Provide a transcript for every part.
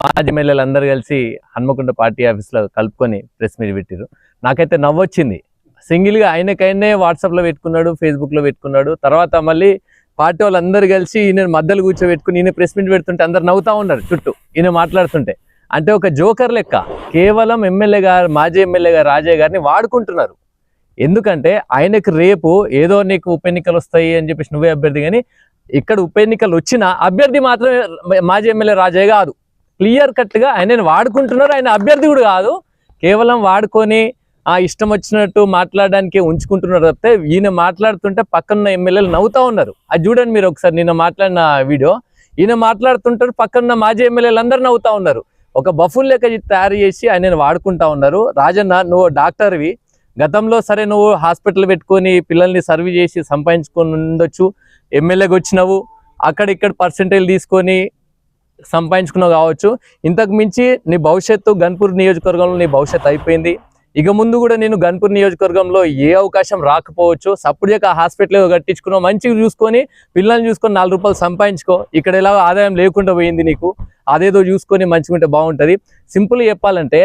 మాజీ ఎమ్మెల్యేలు అందరూ కలిసి హన్మకొండ పార్టీ ఆఫీస్లో కలుపుకొని ప్రెస్ మీట్ పెట్టారు. నాకైతే నవ్వొచ్చింది. సింగిల్గా ఆయనకైనా వాట్సాప్లో పెట్టుకున్నాడు, ఫేస్బుక్లో పెట్టుకున్నాడు. తర్వాత మళ్ళీ పార్టీ వాళ్ళందరూ కలిసి ఈయన మధ్యలో కూర్చోబెట్టుకుని ఈయన ప్రెస్ మీట్ పెడుతుంటే అందరు నవ్వుతూ ఉన్నారు చుట్టూ ఈయన మాట్లాడుతుంటే. అంటే ఒక జోకర్ లెక్క కేవలం ఎమ్మెల్యే గారు, మాజీ ఎమ్మెల్యే గారు రాజయ్య గారిని వాడుకుంటున్నారు. ఎందుకంటే ఆయనకు రేపు ఏదో నీకు ఉప ఎన్నికలు వస్తాయి అని చెప్పేసి నువ్వే అభ్యర్థి, కానీ ఇక్కడ ఉప ఎన్నికలు వచ్చిన అభ్యర్థి మాత్రమే మాజీ ఎమ్మెల్యే రాజయ్య కాదు. క్లియర్ కట్గా ఆయనను వాడుకుంటున్నారు. ఆయన అభ్యర్థి కూడా కాదు, కేవలం వాడుకొని ఇష్టం వచ్చినట్టు మాట్లాడడానికి ఉంచుకుంటున్నారు తప్పితే ఈయన మాట్లాడుతుంటే పక్కన ఎమ్మెల్యేలు నవ్వుతూ ఉన్నారు. అది చూడండి మీరు ఒకసారి, నిన్న మాట్లాడిన వీడియో. ఈయన మాట్లాడుతుంటారు, పక్కన మాజీ ఎమ్మెల్యేలు అందరూ నవ్వుతూ ఉన్నారు. ఒక బఫుల్ లెక్క తయారు చేసి ఆయనను వాడుకుంటా ఉన్నారు. రాజన్న, నువ్వు డాక్టర్వి, గతంలో సరే నువ్వు హాస్పిటల్ పెట్టుకొని పిల్లల్ని సర్వీ చేసి సంపాదించుకొని ఉండొచ్చు, ఎమ్మెల్యేకి వచ్చినావు, అక్కడిక్కడ పర్సెంటేజ్ తీసుకొని సంపాదించుకున్నావు కావచ్చు. ఇంతకు మించి నీ భవిష్యత్తు గన్పూర్ నియోజకవర్గంలో నీ భవిష్యత్తు అయిపోయింది. ఇక ముందు కూడా నేను గన్పూర్ నియోజకవర్గంలో ఏ అవకాశం రాకపోవచ్చు. సప్పుడుగా హాస్పిటల్ కట్టించుకున్నావు, మంచిగా చూసుకొని పిల్లల్ని చూసుకొని 4 రూపాయలు సంపాదించుకో. ఇక్కడ ఎలా ఆదాయం లేకుండా పోయింది నీకు, అదేదో చూసుకొని మంచిగా ఉంటే బాగుంటుంది. సింపుల్గా చెప్పాలంటే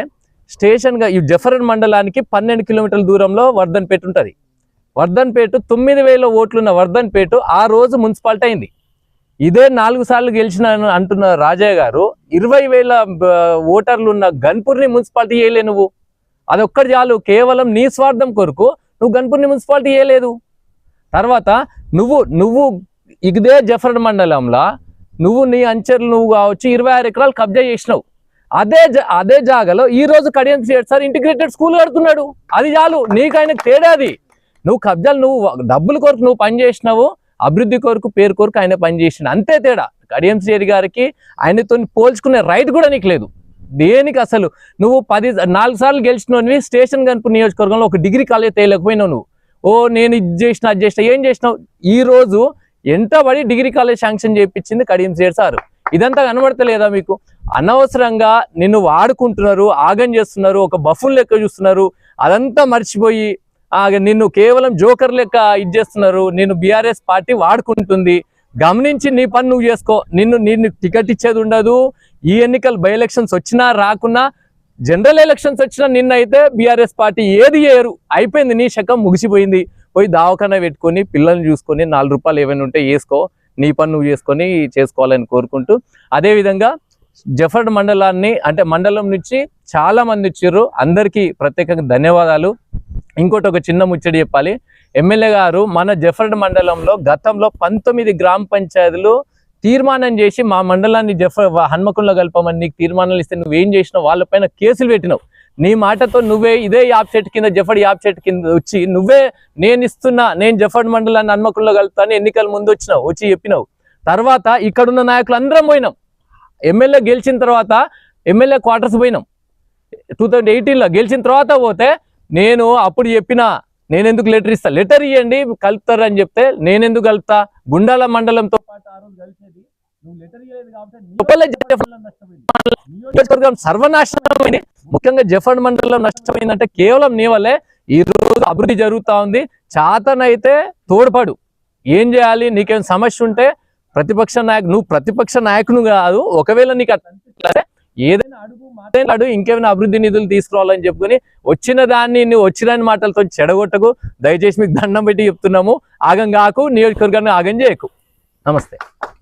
స్టేషన్గా ఈ జఫర్ మండలానికి 12 కిలోమీటర్ల దూరంలో వర్ధన్పేట ఉంటుంది. వర్ధన్పేట 9,000 ఓట్లున్న వర్ధన్పేట ఆ రోజు మున్సిపాలిటీ అయింది. ఇదే 4 సార్లు గెలిచిన అంటున్న రాజయ్య గారు 20,000 ఓటర్లు ఉన్న గన్పూర్ని మున్సిపాలిటీ చేయలే నువ్వు. అదొక్కటి చాలు, కేవలం నీ స్వార్థం కొరకు నువ్వు గన్పూర్ని మున్సిపాలిటీ చేయలేదు. తర్వాత నువ్వు ఇదే జఫర్ మండలంలో నువ్వు నీ అంచెలు నువ్వు కావచ్చు 26 ఎకరాలు కబ్జా చేసినావు. అదే జాగాలో ఈ రోజు కడియం సార్ ఇంటిగ్రేటెడ్ స్కూల్ కడుతున్నాడు. అది చాలు, నీకు ఆయనకు తేడా. అది నువ్వు కబ్జాలు, నువ్వు డబ్బుల కొరకు నువ్వు పని చేసినావు, అభివృద్ధి కొరకు పేరు కొరకు ఆయన పనిచేసిన, అంతే తేడా. కడియం గారికి ఆయనతో పోల్చుకునే రైట్ కూడా నీకు లేదు. దేనికి అసలు నువ్వు 4 సార్లు గెలిచినవి స్టేషన్ గన్పూర్ నియోజకవర్గంలో ఒక డిగ్రీ కాలేజ్ తేలేకపోయినావు నువ్వు. నేను ఇది చేసిన అది చేసిన, ఏం చేసినావు? ఈ రోజు ఎంతబడి డిగ్రీ కాలేజ్ శాంక్షన్ చేయించింది కడియం సార్. ఇదంతా కనబడతలేదా మీకు? అనవసరంగా నిన్ను వాడుకుంటున్నారు, ఆగం చేస్తున్నారు, ఒక బఫుల్ లెక్క చూస్తున్నారు. అదంతా మర్చిపోయి నిన్ను కేవలం జోకర్ లెక్క ఇచ్చేస్తున్నారు. నిన్ను బీఆర్ఎస్ పార్టీ వాడుకుంటుంది. గమనించి నీ పని నువ్వు చేసుకో. నిన్ను టికెట్ ఇచ్చేది ఉండదు. ఈ ఎన్నికలు బై ఎలక్షన్స్ వచ్చినా రాకున్నా, జనరల్ ఎలక్షన్స్ వచ్చినా నిన్నైతే బీఆర్ఎస్ పార్టీ ఏది చేయరు. అయిపోయింది, నీ శకం ముగిసిపోయింది. పోయి దావఖానా పెట్టుకొని పిల్లల్ని చూసుకొని 4 రూపాయలు ఏమైనా ఉంటే వేసుకో, నీ పని నువ్వు చేసుకోవాలని కోరుకుంటూ, అదేవిధంగా జఫర్ మండలాన్ని అంటే మండలం నుంచి చాలా మంది వచ్చారు. అందరికీ ప్రత్యేకంగా ధన్యవాదాలు. ఇంకోటి ఒక చిన్న ముచ్చడి చెప్పాలి. ఎమ్మెల్యే గారు మన జఫర్ మండలంలో గతంలో 19 గ్రామ పంచాయతీలు తీర్మానం చేసి మా మండలాన్ని హన్మకొండలో కలపమని నీకు తీర్మానాలు ఇస్తే నువ్వేం చేసినావు? వాళ్ళపైన కేసులు పెట్టినావు. నీ మాటతో నువ్వే ఇదే యాప్ చెట్టు కింద, జఫర్ యాప్ చెట్టు కింద వచ్చి నువ్వే నేను జఫర్ మండలాన్ని హన్మకొండలో కలుపుతాను ఎన్నికల ముందు వచ్చి చెప్పినావు. తర్వాత ఇక్కడున్న నాయకులు అందరం పోయినాం. ఎమ్మెల్యే గెలిచిన తర్వాత ఎమ్మెల్యే క్వార్టర్స్ పోయినాం. 2018లో గెలిచిన తర్వాత పోతే నేను అప్పుడు చెప్పిన, నేనెందుకు లెటర్ ఇస్తా, లెటర్ ఇవ్వండి కలుపుతారు అని చెప్తే నేనెందుకు కలుపుతా? గుండాల మండలంతో పాటు ఆ రోజు కలిసేది నువ్వు లెటర్ ఇవ్వలేదు కాబట్టి సర్వనాశనమైంది. ముఖ్యంగా జఫర్ మండలం నష్టమైందంటే కేవలం నీ వల్లే. ఈ రోజు అభివృద్ధి జరుగుతూ ఉంది. చాతనైతే తోడ్పడు. ఏం చేయాలి? నీకేం సమస్య ఉంటే నువ్వు ప్రతిపక్ష నాయకుడు కాదు. ఒకవేళ నీకు అట్లా ఏదైనా అడుగు, ఇంకేమైనా అభివృద్ధి నిధులు తీసుకురావాలని చెప్పుకొని వచ్చిన దాన్ని నువ్వు వచ్చిన మాటలతో చెడగొట్టకు. దయచేసి మీకు దండం పెట్టి చెప్తున్నాము. ఆగం కాకు, నియోజకవర్గాన్ని ఆగం చేయకు. నమస్తే.